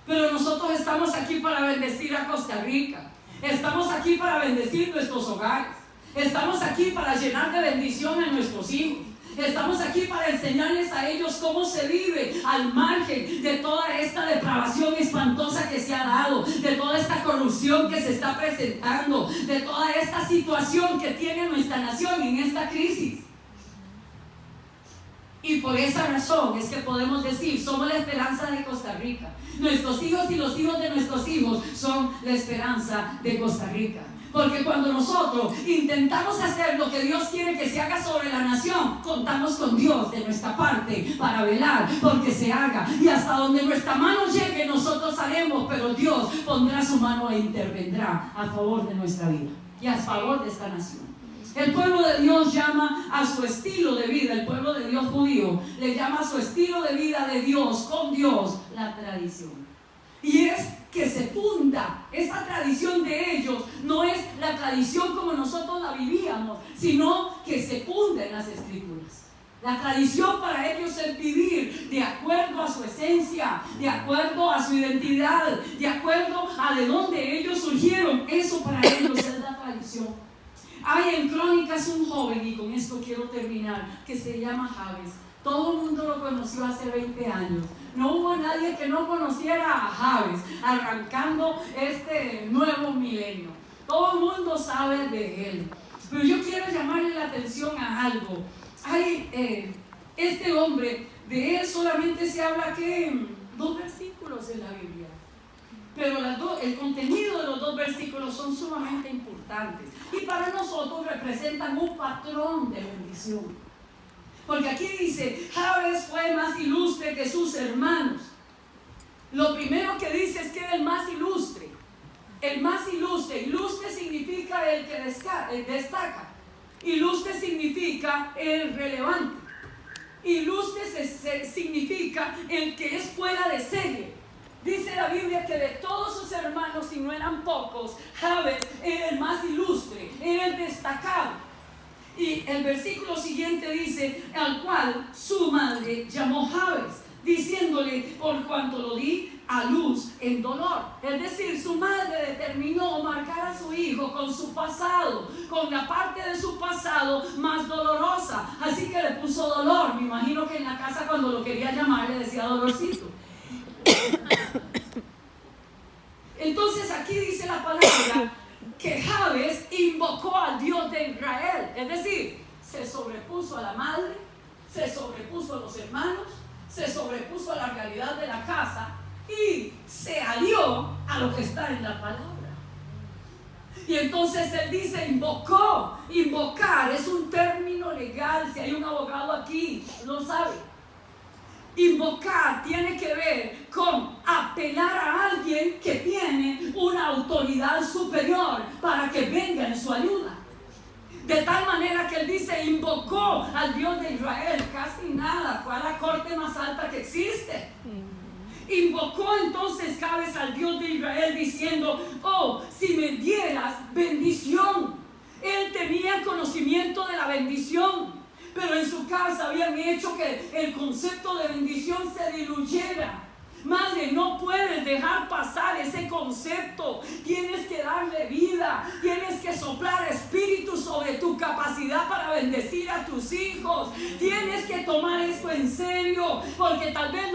Pero nosotros estamos aquí para bendecir a Costa Rica. Estamos aquí para bendecir nuestros hogares. Estamos aquí para llenar de bendición a nuestros hijos. Estamos aquí para enseñarles a ellos cómo se vive al margen de toda esta depravación espantosa que se ha dado, de toda esta corrupción que se está presentando, de toda esta situación que tiene nuestra nación en esta crisis. Y por esa razón es que podemos decir, somos la esperanza de Costa Rica. Nuestros hijos y los hijos de nuestros hijos son la esperanza de Costa Rica. Porque cuando nosotros intentamos hacer lo que Dios quiere que se haga sobre la nación, contamos con Dios de nuestra parte para velar porque se haga. Y hasta donde nuestra mano llegue, nosotros haremos, pero Dios pondrá su mano e intervendrá a favor de nuestra vida y a favor de esta nación. El pueblo de Dios llama a su estilo de vida, el pueblo de Dios judío le llama a su estilo de vida de Dios, con Dios, la tradición. Y es que se funda, esa tradición de ellos no es la tradición como nosotros la vivíamos, sino que se funda en las escrituras. La tradición para ellos es vivir de acuerdo a su esencia, de acuerdo a su identidad, de acuerdo a de dónde ellos surgieron. Eso para ellos es la tradición. Hay en Crónicas un joven, y con esto quiero terminar, que se llama Jabes. Todo el mundo lo conoció hace 20 años. No hubo nadie que no conociera a Jabes, arrancando este nuevo milenio. Todo el mundo sabe de él. Pero yo quiero llamarle la atención a algo. Hay este hombre, de él solamente se habla que 2 versículos en la Biblia. Pero el contenido de los 2 versículos son sumamente importantes. Y para nosotros representan un patrón de bendición. Porque aquí dice, Jabes fue más ilustre que sus hermanos. Lo primero que dice es que era el más ilustre. El más ilustre. Ilustre significa el que destaca. Ilustre significa el relevante. Ilustre significa el que es fuera de serie. Dice la Biblia que de todos sus hermanos, y no eran pocos, Jabes era el más ilustre, era el destacado. Y el versículo siguiente dice, al cual su madre llamó Jabes, diciéndole, por cuanto lo di a luz en dolor. Es decir, su madre determinó marcar a su hijo con su pasado, con la parte de su pasado más dolorosa. Así que le puso dolor. Me imagino que en la casa cuando lo quería llamar le decía dolorcito. Entonces aquí dice la palabra que Jabes invocó al Dios de Israel, es decir, se sobrepuso a la madre, se sobrepuso a los hermanos, se sobrepuso a la realidad de la casa y se alió a lo que está en la palabra. Y entonces él dice invocó. Invocar es un término legal. Si hay un abogado aquí, lo sabe. Invocar tiene que ver con apelar a alguien que tiene una autoridad superior para que venga en su ayuda. De tal manera que él dice, invocó al Dios de Israel, casi nada, fue a la corte más alta que existe. Invocó entonces Jabes al Dios de Israel diciendo, oh, si me dieras bendición. Él tenía conocimiento de la bendición. Pero en su casa habían hecho que el concepto de bendición se diluyera. Madre, no puedes dejar pasar ese concepto. Tienes que darle vida. Tienes que soplar espíritu sobre tu capacidad para bendecir a tus hijos. Tienes que tomar esto en serio. Porque tal vez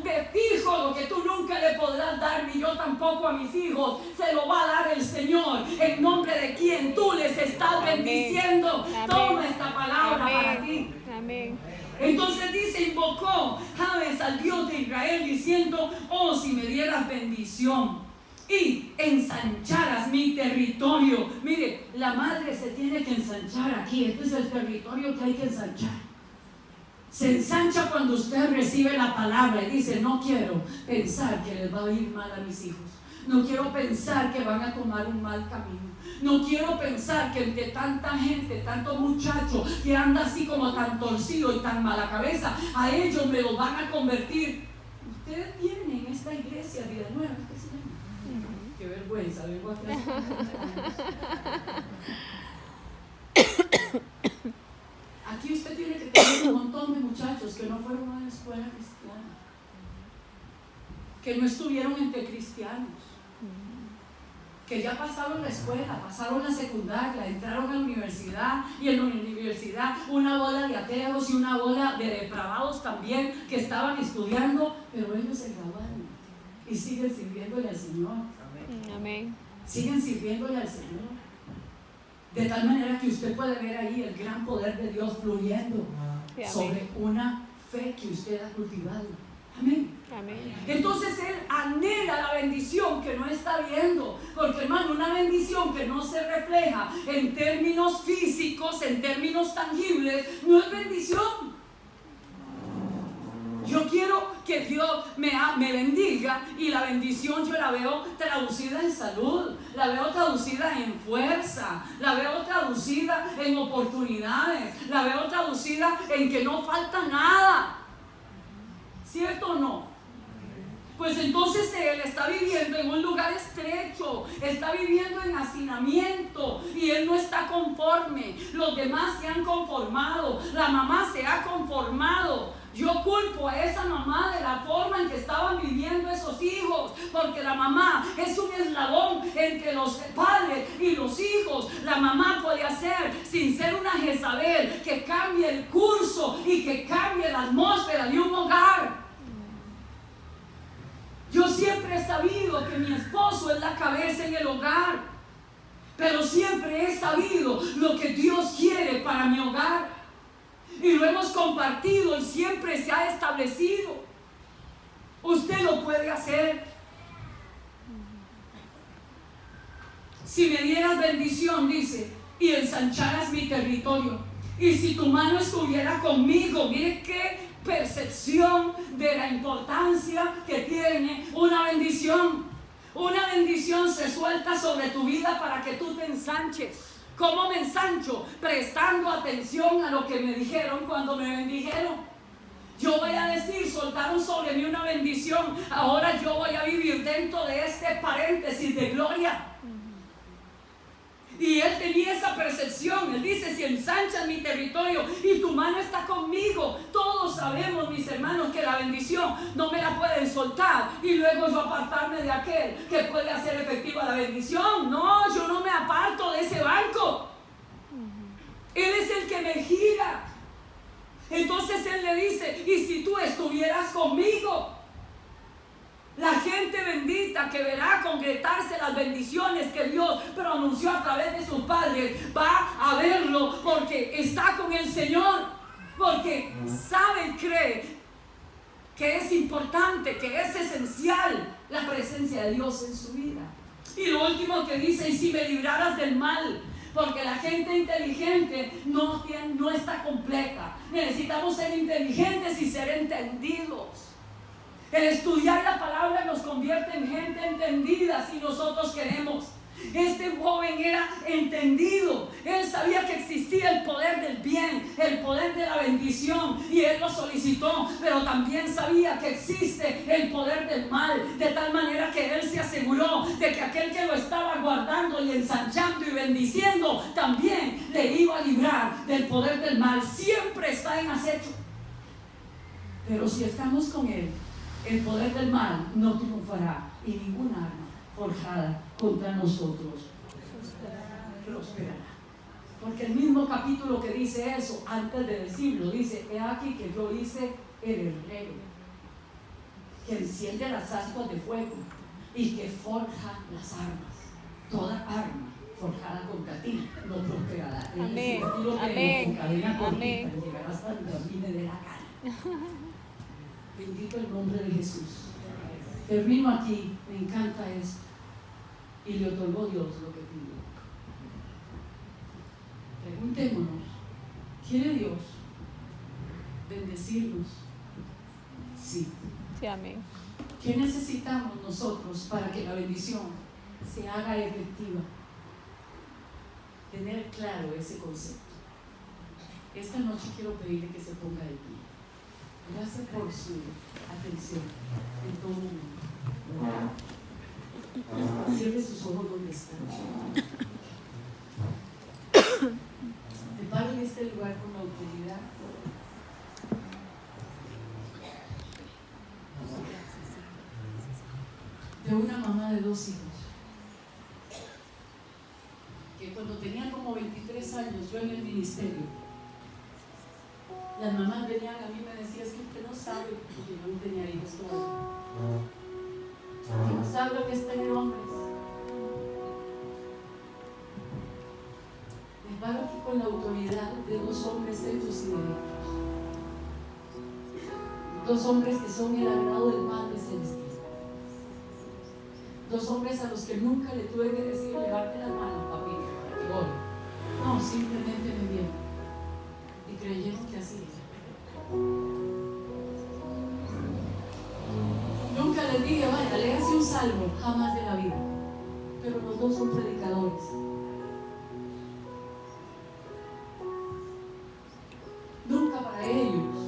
de fijo lo que tú nunca le podrás dar, ni yo tampoco a mis hijos, se lo va a dar el Señor. En nombre de quien tú les estás bendiciendo. Amén. Toma esta palabra. Amén. Para ti. Amén. Entonces dice, invocó Jabes al Dios de Israel diciendo, oh, si me dieras bendición y ensancharas mi territorio. Mire, la madre se tiene que ensanchar aquí. Este es el territorio que hay que ensanchar. Se ensancha cuando usted recibe la palabra y dice, no quiero pensar que les va a ir mal a mis hijos. No quiero pensar que van a tomar un mal camino. No quiero pensar que entre tanta gente, tanto muchacho que anda así como tan torcido y tan mala cabeza, a ellos me los van a convertir. Ustedes vienen en esta iglesia Vida Nueva, ¿qué se llama? Qué vergüenza, vengo atrás. muchachos que no fueron a la escuela cristiana, que no estuvieron entre cristianos, que ya pasaron la escuela, pasaron la secundaria, entraron a la universidad, y en la universidad una bola de ateos y una bola de depravados también que estaban estudiando, pero ellos se graduaron y siguen sirviéndole al Señor. Amén. Siguen sirviéndole al Señor. De tal manera que usted puede ver ahí el gran poder de Dios fluyendo sobre una fe que usted ha cultivado. Amén. Amén. Entonces él anhela la bendición que no está viendo, porque hermano, una bendición que no se refleja en términos físicos, en términos tangibles, no es bendición. Yo quiero que Dios me bendiga, y la bendición yo la veo traducida en salud, la veo traducida en fuerza, la veo traducida en oportunidades, la veo traducida en que no falta nada. ¿Cierto o no? Pues entonces él está viviendo en un lugar estrecho, está viviendo en hacinamiento, y él no está conforme. Los demás se han conformado, la mamá se ha conformado. Yo culpo a esa mamá de la forma en que estaban viviendo esos hijos, porque la mamá es un eslabón entre los padres y los hijos. La mamá puede hacer, sin ser una Jezabel, que cambie el curso y que cambie la atmósfera de un hogar. Yo siempre he sabido que mi esposo es la cabeza en el hogar, pero siempre he sabido lo que Dios quiere para mi hogar, y lo hemos compartido y siempre se ha establecido. Usted lo puede hacer. Si me dieras bendición, dice, y ensancharas mi territorio, y si tu mano estuviera conmigo. Mire qué percepción de la importancia que tiene una bendición. Una bendición se suelta sobre tu vida para que tú te ensanches. ¿Cómo me ensancho? Prestando atención a lo que me dijeron cuando me bendijeron. Yo voy a decir, soltaron sobre mí una bendición, ahora yo voy a vivir dentro de este paréntesis de gloria. Y él tenía esa percepción. Él dice, si ensanchas mi territorio y tu mano está conmigo. Todos sabemos, mis hermanos, que la bendición no me la pueden soltar y luego yo apartarme de aquel que puede hacer efectiva la bendición. No, yo no me aparto de ese banco. Él es el que me gira. Entonces él le dice, y si tú estuvieras conmigo. La gente bendita que verá concretarse las bendiciones que Dios pronunció a través de sus padres, va a verlo porque está con el Señor, porque sabe y cree que es importante, que es esencial la presencia de Dios en su vida. Y lo último que dice, y si me libraras del mal, porque la gente inteligente no está completa. Necesitamos ser inteligentes y ser entendidos. El estudiar la palabra nos convierte en gente entendida si nosotros queremos. Este joven era entendido. Él sabía que existía el poder del bien, el poder de la bendición, y él lo solicitó, pero también sabía que existe el poder del mal, de tal manera que él se aseguró de que aquel que lo estaba guardando y ensanchando y bendiciendo también le iba a librar del poder del mal. Siempre está en acecho, pero si estamos con él, el poder del mal no triunfará, y ninguna arma forjada contra nosotros prosperará. Porque el mismo capítulo que dice eso, antes de decirlo, dice, he aquí que yo hice el herrero, que enciende las ascuas de fuego y que forja las armas. Toda arma forjada contra ti no prosperará. Amén. Amén. Amén. Llegará hasta el camino de la cara. Bendito el nombre de Jesús. Termino aquí, me encanta esto. Y le otorgó Dios lo que pidió. Preguntémonos, ¿quiere Dios bendecirnos? Sí. Sí, amén. ¿Qué necesitamos nosotros para que la bendición se haga efectiva? Tener claro ese concepto. Esta noche quiero pedirle que se ponga de pie. Gracias por su atención en todo momento. Cierre sus ojos donde están. Me paro en este lugar con la autoridad de una mamá de 2 hijos, que cuando tenía como 23 años, yo en el ministerio, las mamás venían a mí y me decían: es que usted no sabe, porque yo no tenía hijos todavía, usted no sabe lo que es tener hombres. Les paro aquí con la autoridad de 2 hombres hechos y derechos, 2 hombres que son el agrado del Padre Celestial, 2 hombres a los que nunca le tuve que decir: levante las manos, papi, para que ore. No, simplemente me vieron y creyeron que así era. Nunca les dije: vaya, léase un salmo, jamás de la vida. Pero los 2 son predicadores. Nunca para ellos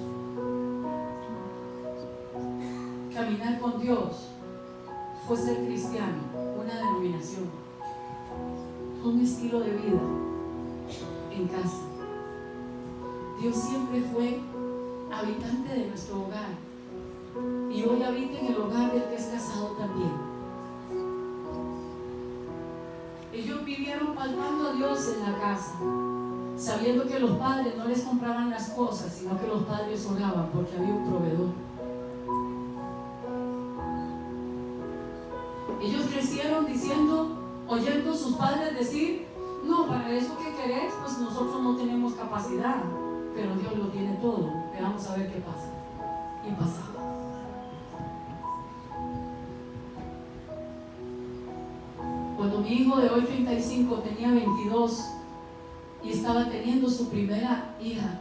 caminar con Dios fue ser cristiano, una denominación, fue un estilo de vida en casa. Dios siempre fue habitante de nuestro hogar y hoy habita en el hogar del que es casado también. Ellos vivieron palpando a Dios en la casa, sabiendo que los padres no les compraban las cosas, sino que los padres oraban porque había un proveedor. Ellos crecieron oyendo a sus padres decir: no, para eso que querés, pues nosotros no tenemos capacidad, pero Dios lo tiene todo, vamos a ver qué pasa. Y pasaba. Cuando mi hijo de hoy 35 tenía 22 y estaba teniendo su primera hija,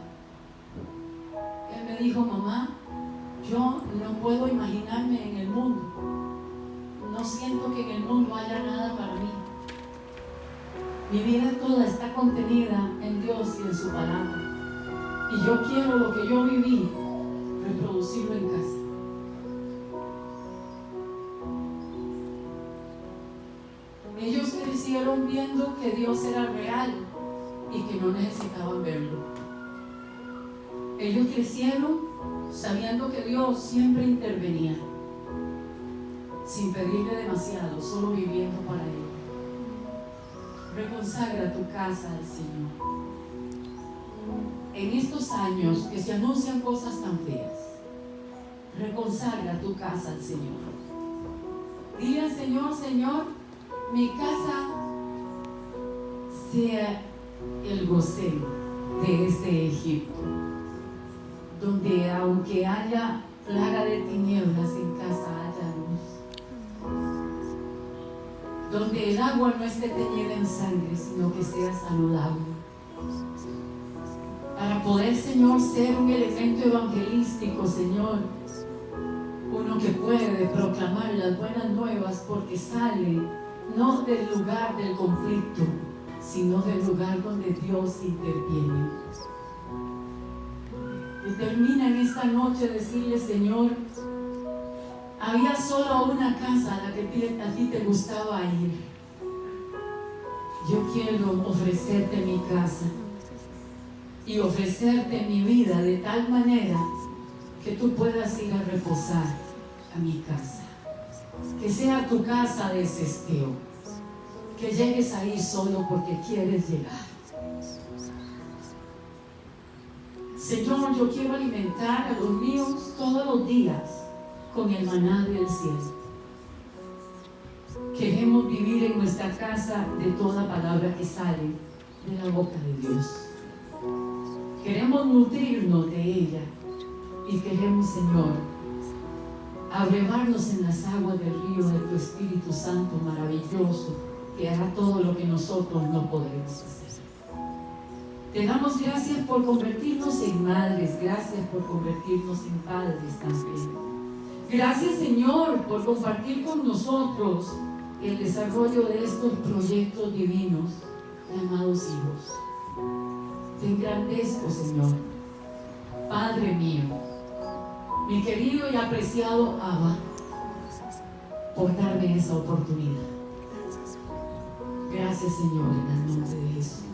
él me dijo: mamá, yo no puedo imaginarme en el mundo. No siento que en el mundo haya nada para mí. Mi vida toda está contenida en Dios y en su palabra. Y yo quiero lo que yo viví, reproducirlo en casa. Ellos crecieron viendo que Dios era real y que no necesitaban verlo. Ellos crecieron sabiendo que Dios siempre intervenía, sin pedirle demasiado, solo viviendo para Él. Reconsagra tu casa al Señor. En estos años que se anuncian cosas tan feas, reconsagra tu casa al Señor. Dile al Señor: Señor, mi casa sea el gosén de este Egipto, donde aunque haya plaga de tinieblas, en casa haya luz, donde el agua no esté teñida en sangre, sino que sea saludable, para poder, Señor, ser un elemento evangelístico, Señor, uno que puede proclamar las buenas nuevas, porque sale no del lugar del conflicto, sino del lugar donde Dios interviene. Y termina en esta noche decirle: Señor, había solo una casa a la que a ti te gustaba ir. Yo quiero ofrecerte mi casa y ofrecerte mi vida de tal manera que tú puedas ir a reposar a mi casa. Que sea tu casa de cesteo, que llegues ahí solo porque quieres llegar. Señor, yo quiero alimentar a los míos todos los días con el maná del cielo. Queremos vivir en nuestra casa de toda palabra que sale de la boca de Dios. Queremos nutrirnos de ella y queremos, Señor, abrevarnos en las aguas del río de tu Espíritu Santo maravilloso, que hará todo lo que nosotros no podremos hacer. Te damos gracias por convertirnos en madres, gracias por convertirnos en padres también. Gracias, Señor, por compartir con nosotros el desarrollo de estos proyectos divinos llamados hijos. Te engrandezco, Señor, Padre mío, mi querido y apreciado Abba, por darme esa oportunidad. Gracias, Señor, en el nombre de Jesús.